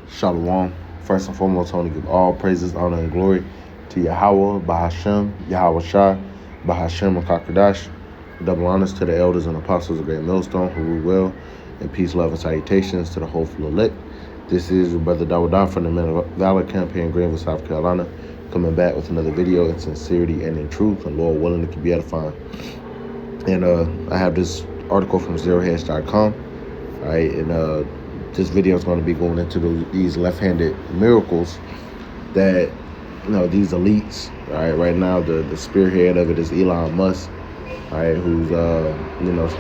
Shalom. First and foremost, I want to give all praises, honor, and glory to Yahweh, Bahashem, Yahweh Shai, Bahashem, Kakadash. Double honors to the elders and apostles of Great Millstone who rule well, and peace, love, and salutations to the hopeful elect. This is your brother Dawadah from the Men of Valor camp here in Greenville, South Carolina, coming back with another video in sincerity and in truth, and Lord willing to keep you edifying. And I have this article from zerohedge.com. All right, and this video is going to be going into these left-handed miracles that, these elites. All right, right now the spearhead of it is Elon Musk. All right, who's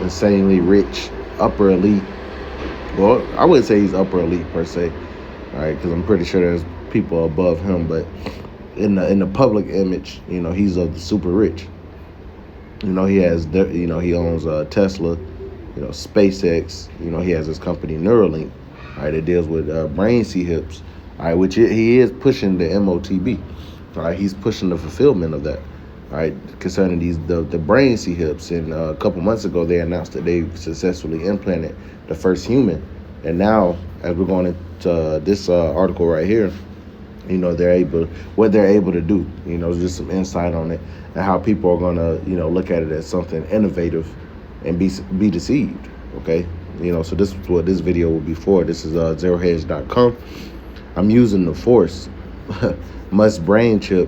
insanely rich, upper elite. Well, I wouldn't say he's upper elite per se. All right, because I'm pretty sure there's people above him, but in the public image, he's of the super rich. He owns Tesla, SpaceX. He has his company Neuralink. All right, it deals with brain hips. All right, which he is pushing the MOTB. All right, he's pushing the fulfillment of that. All right, concerning the brain hips. And a couple months ago, they announced that they successfully implanted the first human. And now, as we're going into this article right here, they're able to do. Just some insight on it and how people are gonna look at it as something innovative and be deceived. Okay. So this is what this video will be for. This is zerohedge.com. I'm using the Force. Musk brain chip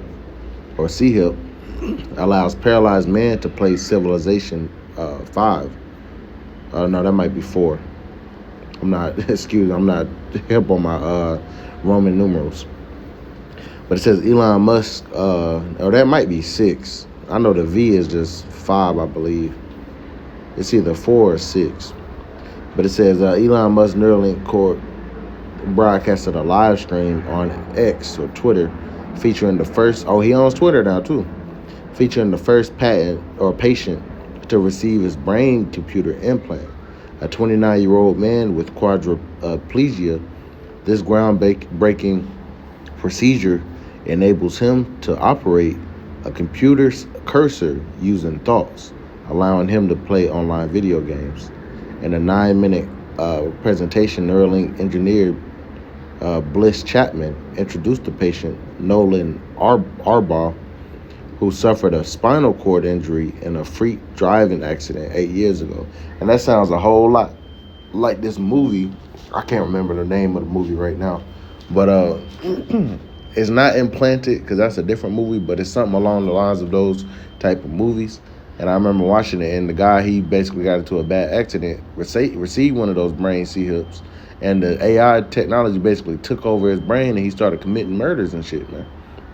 or C-hip allows paralyzed man to play Civilization 5. No, that might be 4. I'm not hip on my Roman numerals. But it says Elon Musk, or that might be 6. I know the V is just 5, I believe. It's either 4 or 6. But it says Elon Musk Neuralink Corp broadcasted a live stream on X or Twitter featuring the first, he owns Twitter now too, featuring the first patient to receive his brain computer implant. A 29-year-old man with quadriplegia. This groundbreaking procedure enables him to operate a computer's cursor using thoughts, allowing him to play online video games. In a 9-minute presentation, Neuralink engineer Bliss Chapman introduced the patient, Nolan Arbaugh, who suffered a spinal cord injury in a freak driving accident 8 years ago. And that sounds a whole lot like this movie. I can't remember the name of the movie right now. But it's not implanted because that's a different movie, but it's something along the lines of those type of movies. And I remember watching it, and the guy, he basically got into a bad accident, received one of those brain C-hips, and the AI technology basically took over his brain, and he started committing murders and shit, man.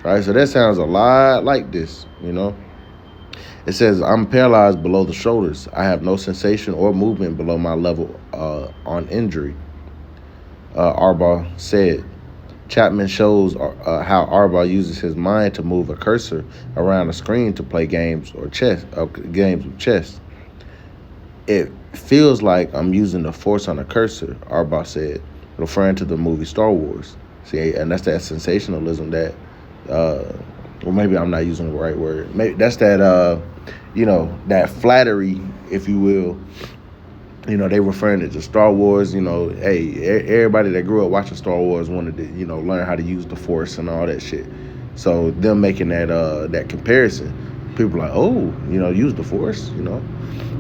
All right, so that sounds a lot like this, It says, I'm paralyzed below the shoulders. I have no sensation or movement below my level on injury, Arbaugh said. Chapman shows how Arbaugh uses his mind to move a cursor around a screen to play games with chess. It feels like I'm using the Force on a cursor, Arbaugh said, referring to the movie Star Wars. See, and that's that sensationalism that, well, maybe I'm not using the right word. Maybe that's that, that flattery, if you will. They referring it to Star Wars. Hey, everybody that grew up watching Star Wars wanted to, learn how to use the Force and all that shit. So them making that comparison, people are like, oh, use the Force.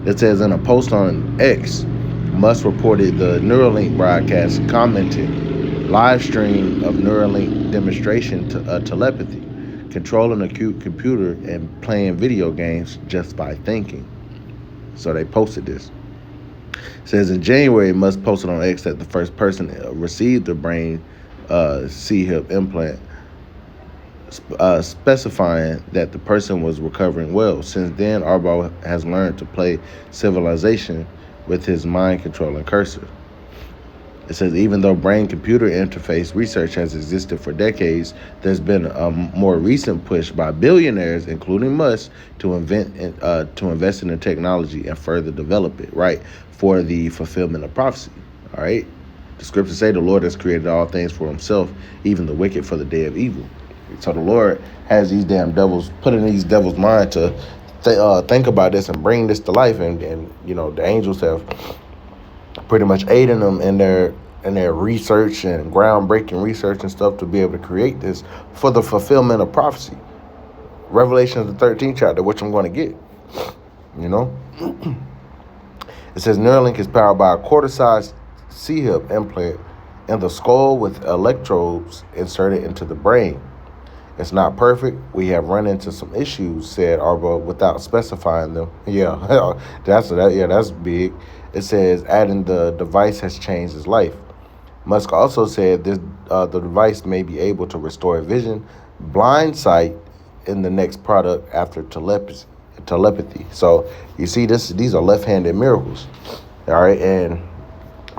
It says in a post on X, Musk reported the Neuralink broadcast, commenting, live stream of Neuralink demonstration telepathy, controlling a computer and playing video games just by thinking. So they posted this. It says in January, Musk posted on X that the first person received the brain C-hip implant, specifying that the person was recovering well. Since then, Arbaugh has learned to play Civilization with his mind-controlling cursor. It says, even though brain-computer interface research has existed for decades, there's been a more recent push by billionaires, including Musk, to invest in the technology and further develop it, right, for the fulfillment of prophecy, all right? The scriptures say the Lord has created all things for himself, even the wicked for the day of evil. So the Lord has these damn devils, put in these devils' mind to think about this and bring this to life. And the angels have pretty much aiding them in and their research and groundbreaking research and stuff to be able to create this for the fulfillment of prophecy. Revelation, the 13th chapter, which I'm going to get. You know, it says Neuralink is powered by a quarter-sized C-hip implant in the skull with electrodes inserted into the brain. It's not perfect. We have run into some issues, said Arbo, without specifying them. Yeah, that's big. It says adding the device has changed his life. Musk also said this the device may be able to restore vision, blind sight in the next product after telepathy. So you see, these are left-handed miracles. All right, and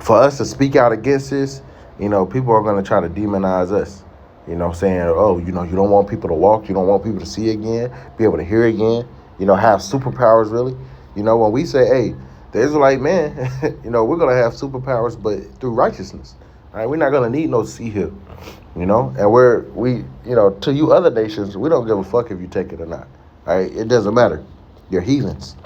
for us to speak out against this, people are going to try to demonize us. Saying, oh, you don't want people to walk, you don't want people to see again, be able to hear again, have superpowers really. When we say, hey, the Israelite man, we're going to have superpowers, but through righteousness. All right, we're not going to need no see here, and to you other nations, we don't give a fuck if you take it or not. All right, it doesn't matter. You're heathens.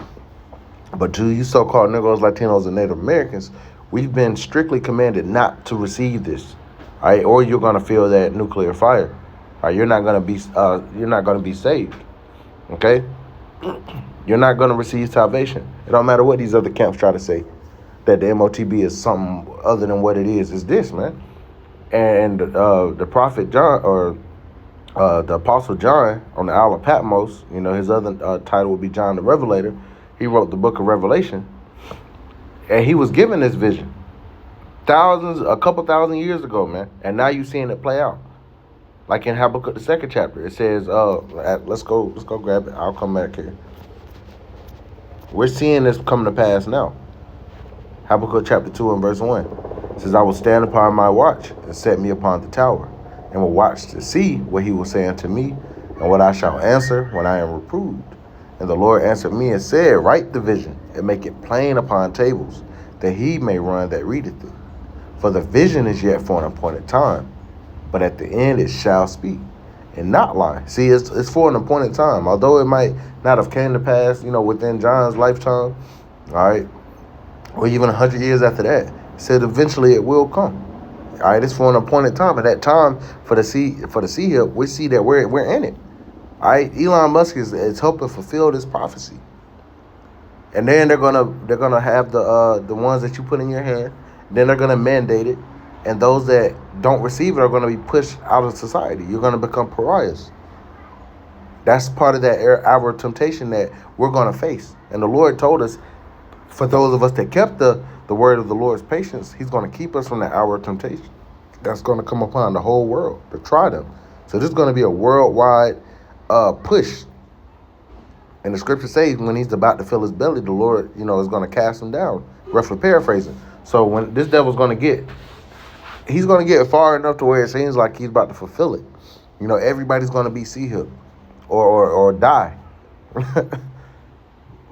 But to you so-called Negroes, Latinos, and Native Americans, we've been strictly commanded not to receive this. All right, or you're gonna feel that nuclear fire. All right, you're not gonna be saved. Okay, you're not gonna receive salvation. It don't matter what these other camps try to say, that the MOTB is something other than what it is. It's this, man. And the prophet John, or the apostle John, on the Isle of Patmos, his other title would be John the Revelator. He wrote the book of Revelation, and he was given this vision a couple thousand years ago, man. And now you're seeing it play out. Like in Habakkuk, the 2nd chapter, it says, let's go grab it. I'll come back here. We're seeing this come to pass now. Habakkuk chapter 2 and verse 1. It says, I will stand upon my watch and set me upon the tower, and will watch to see what he will say unto me, and what I shall answer when I am reproved. And the Lord answered me and said, write the vision, and make it plain upon tables, that he may run that readeth it. For the vision is yet for an appointed time, but at the end it shall speak, and not lie. See, it's for an appointed time. Although it might not have came to pass, within John's lifetime, all right, or even 100 years after that, it said eventually it will come. All right, it's for an appointed time. At that time, for the sea hip, we see that we're in it. All right, Elon Musk is helping fulfill this prophecy, and then they're gonna have the ones that you put in your hand. Then they're going to mandate it, and those that don't receive it are going to be pushed out of society. You're going to become pariahs. That's part of that hour of temptation that we're going to face. And the Lord told us, for those of us that kept the word of the Lord's patience, he's going to keep us from that hour of temptation that's going to come upon the whole world to try them. So this is going to be a worldwide push. And the scripture says when he's about to fill his belly, the Lord, is going to cast him down, roughly paraphrasing. So when this devil's he's going to get far enough to where it seems like he's about to fulfill it. Everybody's going to be see-hip or die.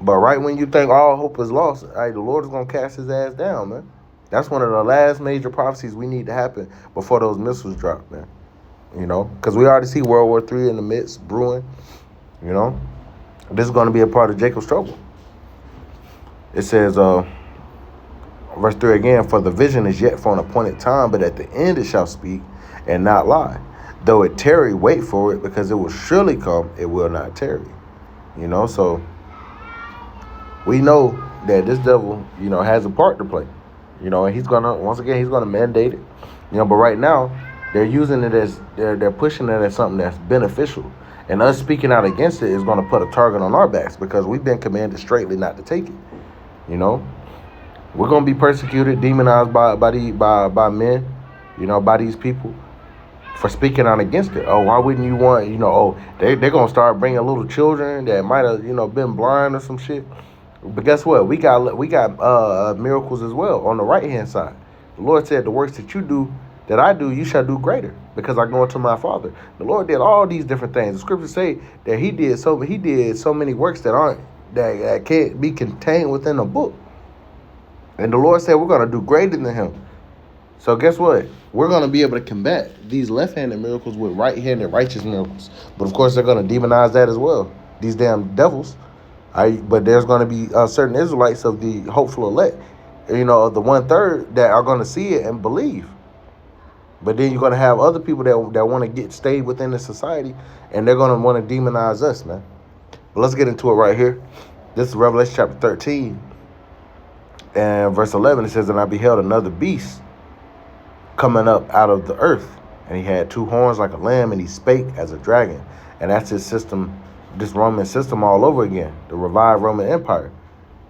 But right when you think all hope is lost, the Lord is going to cast his ass down, man. That's one of the last major prophecies we need to happen before those missiles drop, man. Because we already see World War III in the midst brewing. This is going to be a part of Jacob's trouble. It says, verse 3 again, for the vision is yet for an appointed time, but at the end it shall speak and not lie. Though it tarry, wait for it, because it will surely come, it will not tarry. So we know that this devil, has a part to play. And he's gonna mandate it. But right now, they're using it as they're pushing it as something that's beneficial. And us speaking out against it is gonna put a target on our backs, because we've been commanded straightly not to take it. We're gonna be persecuted, demonized by men, by these people for speaking out against it. Oh, why wouldn't you want, they're gonna start bringing little children that might have, been blind or some shit. But guess what? We got miracles as well on the right hand side. The Lord said, the works that I do, you shall do greater, because I go unto my Father. The Lord did all these different things. The scriptures say that he did so many works that can't be contained within a book. And the Lord said we're going to do greater than him. So guess what? We're going to be able to combat these left-handed miracles with right-handed righteous miracles. But of course, they're going to demonize that as well. These damn devils. But there's going to be certain Israelites of the hopeful elect. of the 1/3 that are going to see it and believe. But then you're going to have other people that want to stay within the society, and they're going to want to demonize us, man. But let's get into it right here. This is Revelation chapter 13 and verse 11. It says, "And I beheld another beast coming up out of the earth, and he had 2 horns like a lamb, and he spake as a dragon." And that's his system, this Roman system all over again, the revived Roman Empire,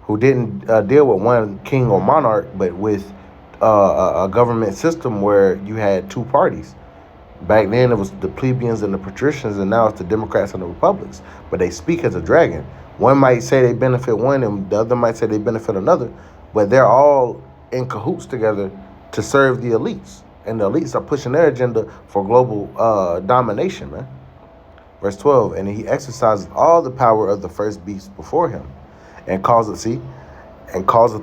who didn't deal with one king or monarch, but with a government system where you had 2 parties. Back then, it was the plebeians and the patricians, and now it's the Democrats and the Republicans. But they speak as a dragon. One might say they benefit one, and the other might say they benefit another, but they're all in cahoots together to serve the elites. And the elites are pushing their agenda for global domination, man. Verse 12, "And he exercises all the power of the first beast before him, and causeth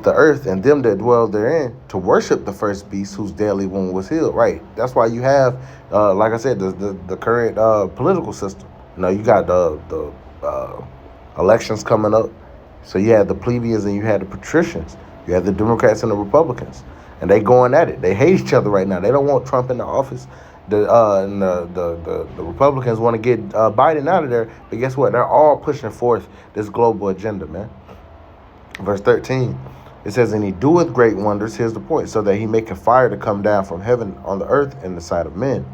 the earth and them that dwell therein to worship the first beast whose deadly wound was healed." Right. That's why you have, like I said, the current political system. You got the elections coming up. So you had the plebeians and you had the patricians. You had the Democrats and the Republicans. And they going at it. They hate each other right now. They don't want Trump in the office. The Republicans want to get Biden out of there. But guess what? They're all pushing forth this global agenda, man. Verse 13, it says, "And he doeth great wonders," here's the point, "so that he maketh fire to come down from heaven on the earth in the sight of men,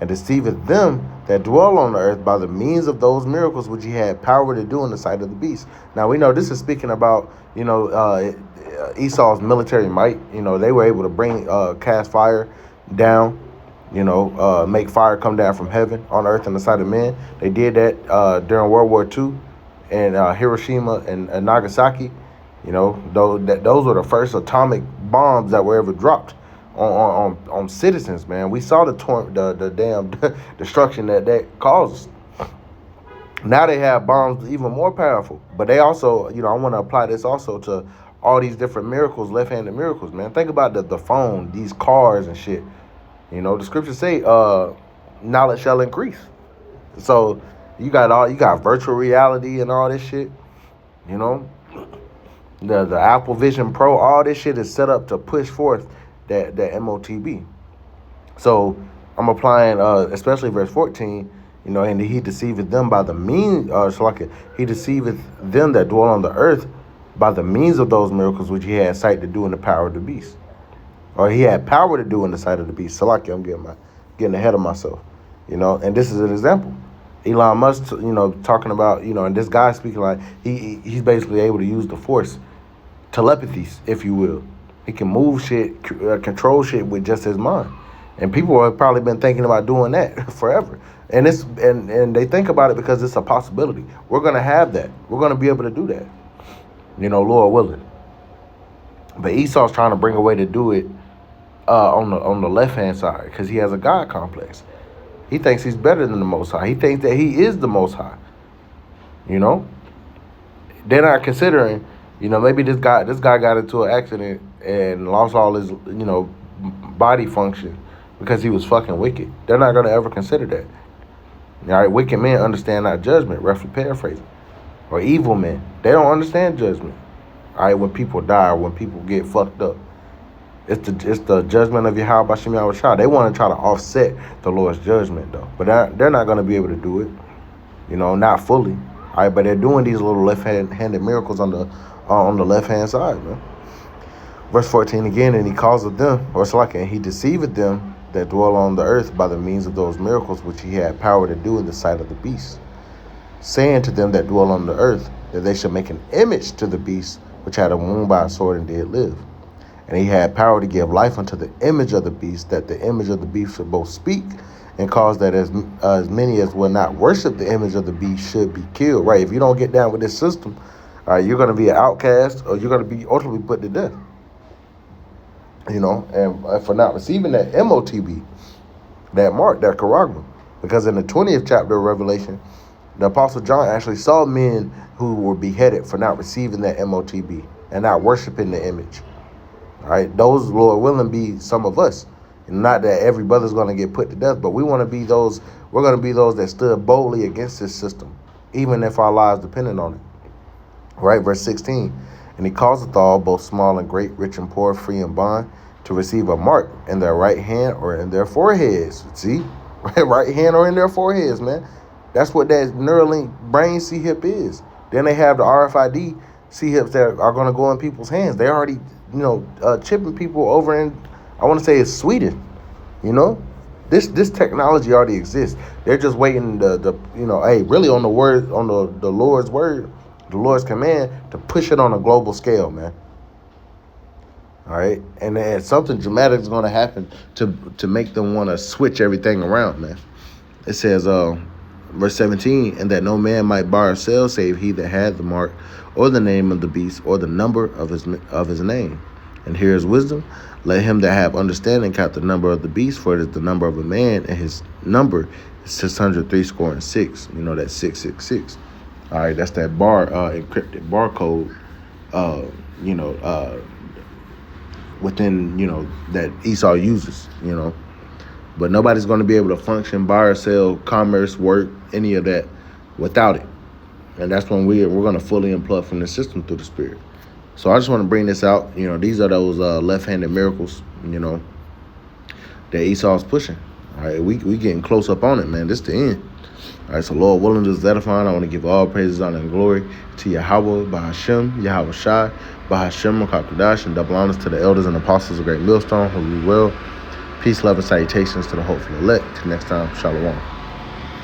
and deceiveth them that dwell on the earth by the means of those miracles which he had power to do in the sight of the beast." Now we know this is speaking about, Esau's military might. They were able to bring, cast fire down, make fire come down from heaven on earth in the sight of men. They did that during World War II in Hiroshima and Nagasaki. Those were the first atomic bombs that were ever dropped on citizens, man. We saw the damn destruction that caused. Now they have bombs even more powerful. But they also, I want to apply this also to all these different miracles, left-handed miracles, man. Think about the phone, these cars and shit. The scriptures say knowledge shall increase. So you got virtual reality and all this shit. The Apple Vision Pro, all this shit is set up to push forth that MOTB. So I'm applying, especially verse 14, and he deceiveth them by the means, he deceiveth them that dwell on the earth by the means of those miracles which he had sight to do in the power of the beast. Or he had power to do in the sight of the beast. I'm getting ahead of myself, and this is an example. Elon Musk, talking about, and this guy speaking like he's basically able to use the force, telepathy, if you will. He can move shit, control shit with just his mind. And people have probably been thinking about doing that forever. And they think about it because it's a possibility. We're gonna have that. We're gonna be able to do that. Lord willing. But Esau's trying to bring a way to do it on the left hand side because he has a God complex. He thinks he's better than the Most High. He thinks that he is the Most High. They're not considering, maybe this guy got into an accident and lost all his, body function because he was fucking wicked. They're not gonna ever consider that. All right, wicked men understand not judgment, roughly paraphrasing, or evil men. They don't understand judgment. All right, when people die or when people get fucked up. It's the judgment of Yahweh Bashem Yahweh Shah. They want to try to offset the Lord's judgment, though. But they're not going to be able to do it, not fully. All right, but they're doing these little left-handed miracles on the left-hand side, man. Verse 14 again, "And he causeth them," and he deceiveth them that dwell on the earth by the means of those miracles which he had power to do in the sight of the beast, saying to them that dwell on the earth that they should make an image to the beast which had a wound by a sword and did live. And he had power to give life unto the image of the beast, that the image of the beast should both speak and cause that as many as will not worship the image of the beast should be killed. Right? If you don't get down with this system, all right, you're going to be an outcast or you're going to be ultimately put to death. And for not receiving that MOTB, that mark, that charagma. Because in the 20th chapter of Revelation, the Apostle John actually saw men who were beheaded for not receiving that MOTB and not worshiping the image. All right, those, Lord willing, be some of us. Not that every brother's going to get put to death, but we want to be those, we're going to be those that stood boldly against this system, even if our lives depended on it. Right, verse 16. And he causeth all, both small and great, rich and poor, free and bond, to receive a mark in their right hand or in their foreheads. See? Right hand or in their foreheads, man. That's what that Neuralink brain C-hip is. Then they have the RFID C-hips that are going to go in people's hands. They already, chipping people over in, I want to say it's Sweden, This technology already exists. They're just waiting really on the word, on the Lord's word, the Lord's command to push it on a global scale, man. All right, and then something dramatic is going to happen to make them want to switch everything around, man. It says, verse 17, and that no man might buy or sell save he that had the mark, or the name of the beast, or the number of his name. And here is wisdom. Let him that have understanding count the number of the beast, for it is the number of a man, and his number is 666. That's 666. All right, that's that encrypted barcode. Within that Esau uses. But nobody's going to be able to function, buy or sell, commerce, work, any of that without it. And that's when we're going to fully unplug from the system through the Spirit. So I just want to bring this out. These are those left-handed miracles, that Esau's pushing. All right, we getting close up on it, man. This is the end. All right, so Lord willing, this is edifying. I want to give all praises, honor, and glory to Yahweh, Bahashem, Yahweh Shai, Bahashem, Makakadash, and double honors to the elders and apostles of Great Millstone, who we will. Peace, love, and salutations to the hopeful elect. Till next time, Shalom.